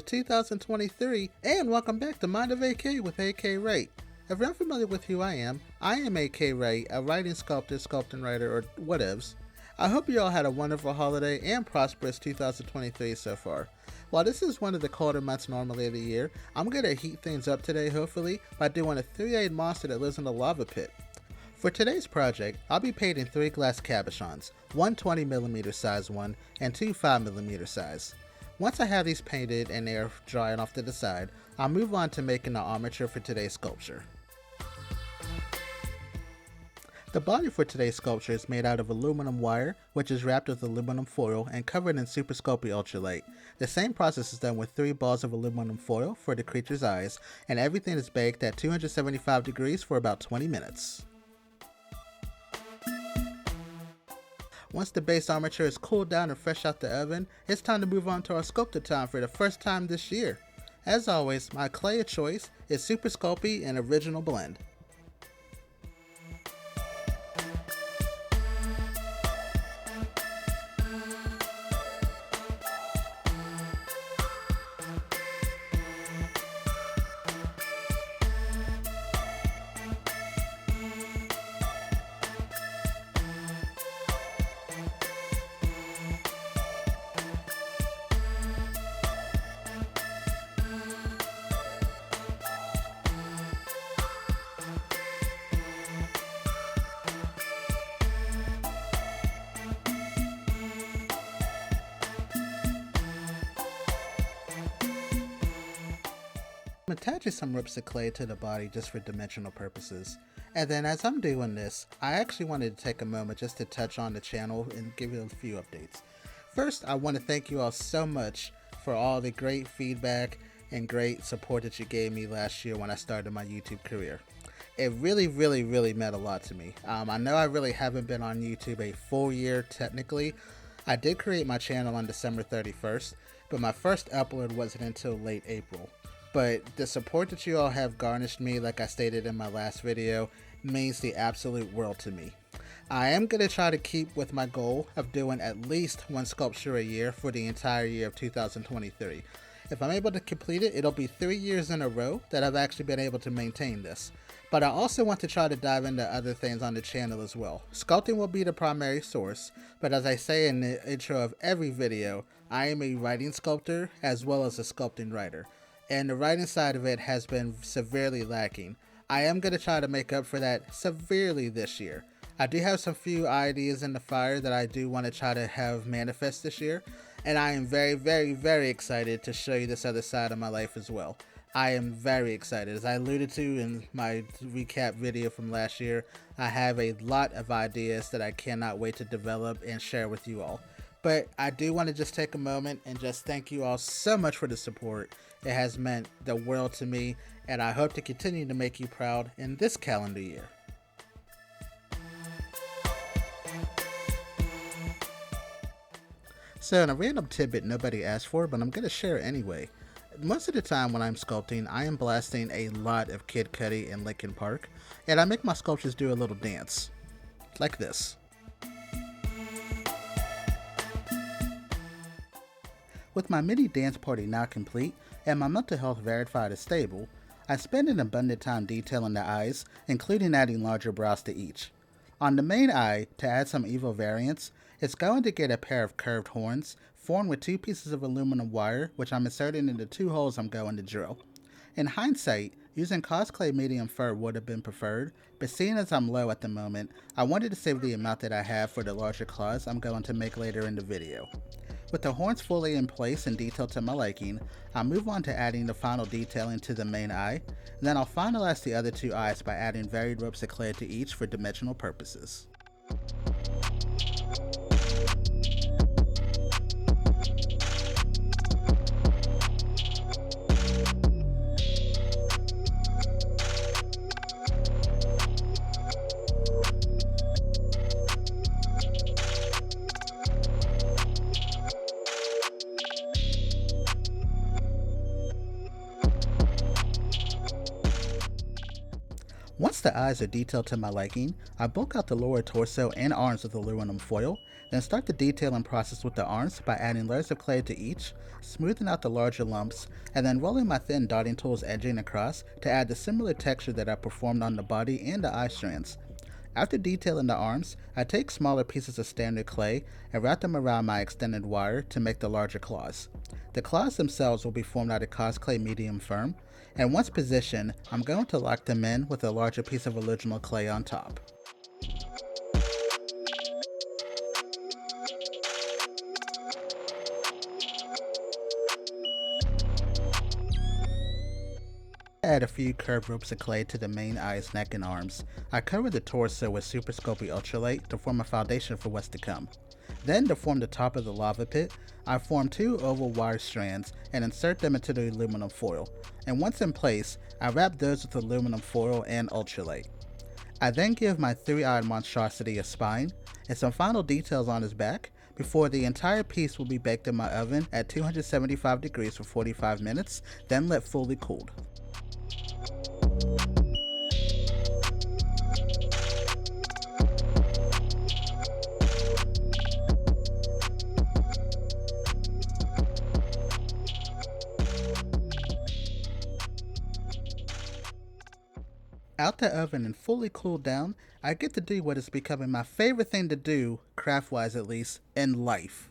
2023, and welcome back to Mind of AK with AK Ray. If you're unfamiliar with who I am AK Ray, a writing sculptor, sculpting writer, or whatevs. I hope you all had a wonderful holiday and prosperous 2023 so far. While this is one of the colder months normally of the year, I'm going to heat things up today hopefully by doing a 3-eyed monster that lives in a lava pit. For today's project, I'll be painting 3 glass cabochons, one 20mm size one and 2 5mm size. Once I have these painted and they're drying off to the side, I'll move on to making the armature for today's sculpture. The body for today's sculpture is made out of aluminum wire, which is wrapped with aluminum foil and covered in Super Sculpey Ultralight. The same process is done with 3 balls of aluminum foil for the creature's eyes, and everything is baked at 275 degrees for about 20 minutes. Once the base armature is cooled down and fresh out the oven, it's time to move on to our sculptor time for the first time this year. As always, my clay of choice is Super Sculpey and Original Blend. I'm attaching some rips of clay to the body just for dimensional purposes. And then as I'm doing this, I actually wanted to take a moment just to touch on the channel and give you a few updates. First, I want to thank you all so much for all the great feedback and great support that you gave me last year when I started my YouTube career. It really meant a lot to me. I know I really haven't been on YouTube a full year technically. I did create my channel on December 31st, but my first upload wasn't until late April. But the support that you all have garnished me, like I stated in my last video, means the absolute world to me. I am going to try to keep with my goal of doing at least one sculpture a year for the entire year of 2023. If I'm able to complete it, it'll be 3 years in a row that I've actually been able to maintain this. But I also want to try to dive into other things on the channel as well. Sculpting will be the primary source, but as I say in the intro of every video, I am a writing sculptor as well as a sculpting writer. And the writing side of it has been severely lacking. I am going to try to make up for that severely this year. I do have some few ideas in the fire that I do want to try to have manifest this year, and I am very excited to show you this other side of my life as well. I am very excited. As I alluded to in my recap video from last year, I have a lot of ideas that I cannot wait to develop and share with you all. But I do want to just take a moment and just thank you all so much for the support. It has meant the world to me, and I hope to continue to make you proud in this calendar year. So, in a random tidbit nobody asked for, but I'm going to share it anyway. Most of the time when I'm sculpting, I am blasting a lot of Kid Cudi and Linkin Park, and I make my sculptures do a little dance. Like this. With my mini dance party now complete and my mental health verified as stable, I spend an abundant time detailing the eyes, including adding larger brows to each. On the main eye, to add some evil variance, it's going to get a pair of curved horns formed with 2 pieces of aluminum wire, which I'm inserting into 2 holes I'm going to drill. In hindsight, using cosplay medium fur would have been preferred, but seeing as I'm low at the moment, I wanted to save the amount that I have for the larger claws I'm going to make later in the video. With the horns fully in place and detailed to my liking, I'll move on to adding the final detailing to the main eye, and then I'll finalize the other 2 eyes by adding varied ropes of clay to each for dimensional purposes. Once the eyes are detailed to my liking, I bulk out the lower torso and arms with aluminum foil, then start the detailing process with the arms by adding layers of clay to each, smoothing out the larger lumps, and then rolling my thin dotting tools edging across to add the similar texture that I performed on the body and the eye strands. After detailing the arms, I take smaller pieces of standard clay and wrap them around my extended wire to make the larger claws. The claws themselves will be formed out of cosclay medium firm, and once positioned, I'm going to lock them in with a larger piece of original clay on top. Add a few curved ropes of clay to the main eye's neck and arms. I cover the torso with Super Sculpey Ultralight to form a foundation for what's to come. Then, to form the top of the lava pit, I form two oval wire strands and insert them into the aluminum foil, and once in place, I wrap those with aluminum foil and ultralight. I then give my three-eyed monstrosity a spine and some final details on his back before the entire piece will be baked in my oven at 275 degrees for 45 minutes, then let fully cooled. Out the oven and fully cooled down, I get to do what is becoming my favorite thing to do, craft-wise at least, in life.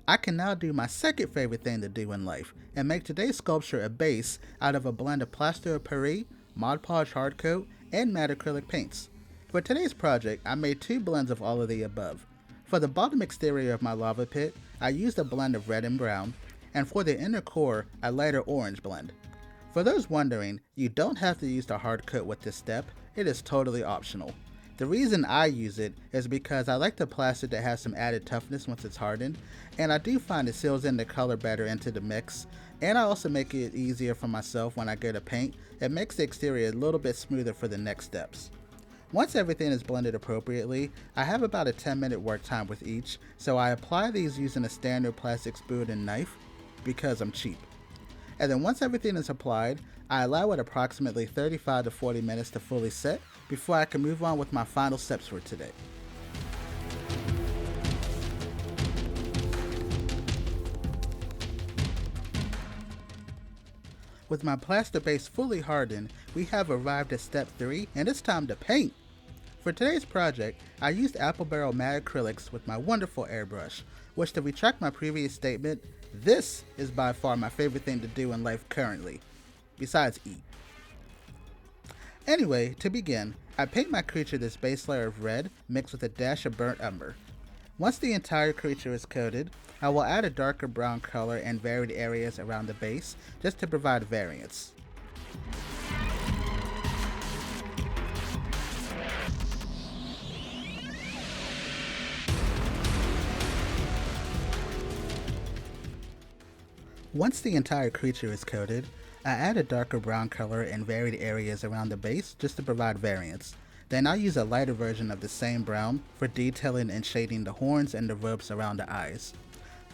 I can now do my second favorite thing to do in life, and make today's sculpture a base out of a blend of plaster of Paris, Mod Podge hard coat, and matte acrylic paints. For today's project, I made two blends of all of the above. For the bottom exterior of my lava pit, I used a blend of red and brown, and for the inner core, a lighter orange blend. For those wondering, you don't have to use the hard coat with this step, it is totally optional. The reason I use it is because I like the plaster to have some added toughness once it's hardened, and I do find it seals in the color better into the mix, and I also make it easier for myself when I go to paint. It makes the exterior a little bit smoother for the next steps. Once everything is blended appropriately, I have about a 10-minute work time with each, so I apply these using a standard plastic spoon and knife because I'm cheap. And then once everything is applied, I allow it approximately 35 to 40 minutes to fully set before I can move on with my final steps for today. With my plaster base fully hardened, we have arrived at step 3, and it's time to paint! For today's project, I used Apple Barrel matte acrylics with my wonderful airbrush, which, to retract my previous statement, this is by far my favorite thing to do in life currently, besides eat. Anyway, to begin, I paint my creature this base layer of red mixed with a dash of burnt umber. Once the entire creature is coated, I will add a darker brown color in varied areas around the base just to provide variance. Once the entire creature is coated, I add a darker brown color in varied areas around the base just to provide variance. Then I'll use a lighter version of the same brown for detailing and shading the horns and the ropes around the eyes.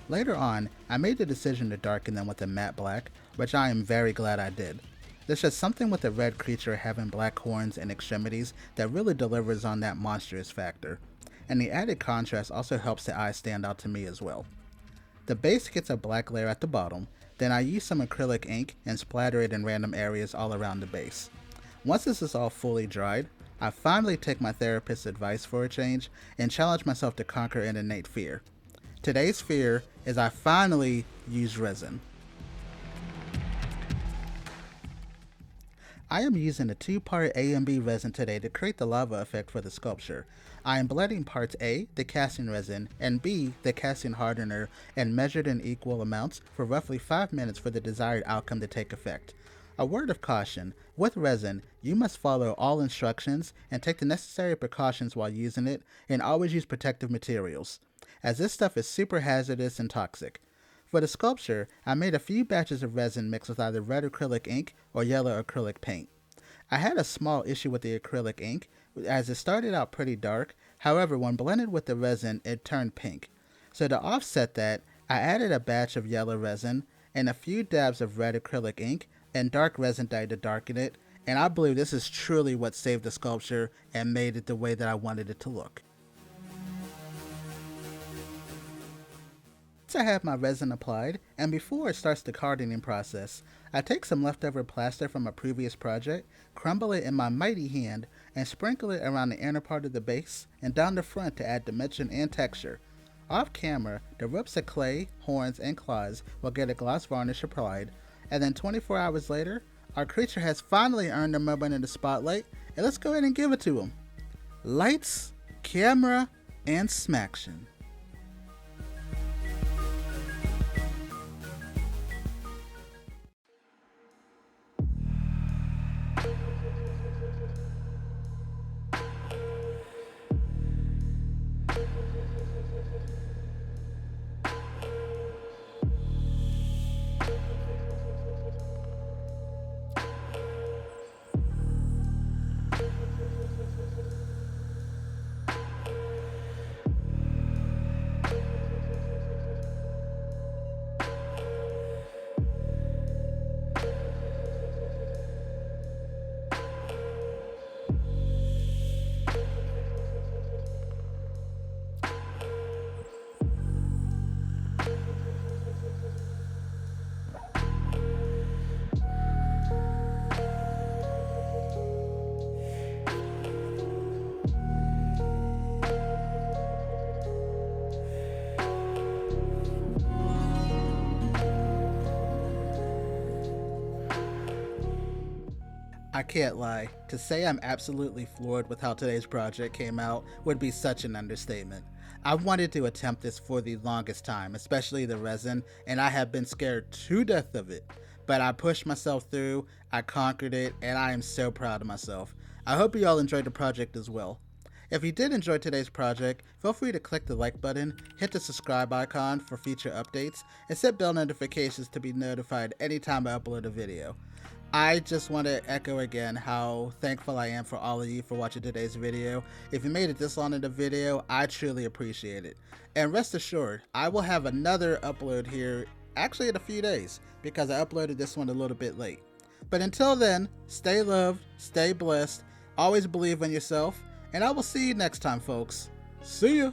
Later on, I made the decision to darken them with a matte black, which I am very glad I did. There's just something with the red creature having black horns and extremities that really delivers on that monstrous factor, and the added contrast also helps the eyes stand out to me as well. The base gets a black layer at the bottom, then I use some acrylic ink and splatter it in random areas all around the base. Once this is all fully dried, I finally take my therapist's advice for a change and challenge myself to conquer an innate fear. Today's fear is I finally use resin. I am using a 2-part A and B resin today to create the lava effect for the sculpture. I am blending parts A, the casting resin, and B, the casting hardener, and measured in equal amounts for roughly 5 minutes for the desired outcome to take effect. A word of caution, with resin, you must follow all instructions and take the necessary precautions while using it, and always use protective materials, as this stuff is super hazardous and toxic. For the sculpture, I made a few batches of resin mixed with either red acrylic ink or yellow acrylic paint. I had a small issue with the acrylic ink as it started out pretty dark. However, when blended with the resin, it turned pink. So to offset that, I added a batch of yellow resin and a few dabs of red acrylic ink and dark resin dye to darken it, and I believe this is truly what saved the sculpture and made it the way that I wanted it to look. Once I have my resin applied, and before it starts the hardening process, I take some leftover plaster from a previous project, crumble it in my mighty hand, and sprinkle it around the inner part of the base and down the front to add dimension and texture. Off camera, the ropes of clay, horns, and claws will get a gloss varnish applied, and then 24 hours later, our creature has finally earned a moment in the spotlight, and let's go ahead and give it to him. Lights, camera, and smaction. I can't lie, to say I'm absolutely floored with how today's project came out would be such an understatement. I've wanted to attempt this for the longest time, especially the resin, and I have been scared to death of it. But I pushed myself through, I conquered it, and I am so proud of myself. I hope you all enjoyed the project as well. If you did enjoy today's project, feel free to click the like button, hit the subscribe icon for future updates, and set bell notifications to be notified anytime I upload a video. I just want to echo again how thankful I am for all of you for watching today's video. If you made it this long in the video, I truly appreciate it. And rest assured, I will have another upload here actually in a few days because I uploaded this one a little bit late. But until then, stay loved, stay blessed, always believe in yourself, and I will see you next time, folks. See ya!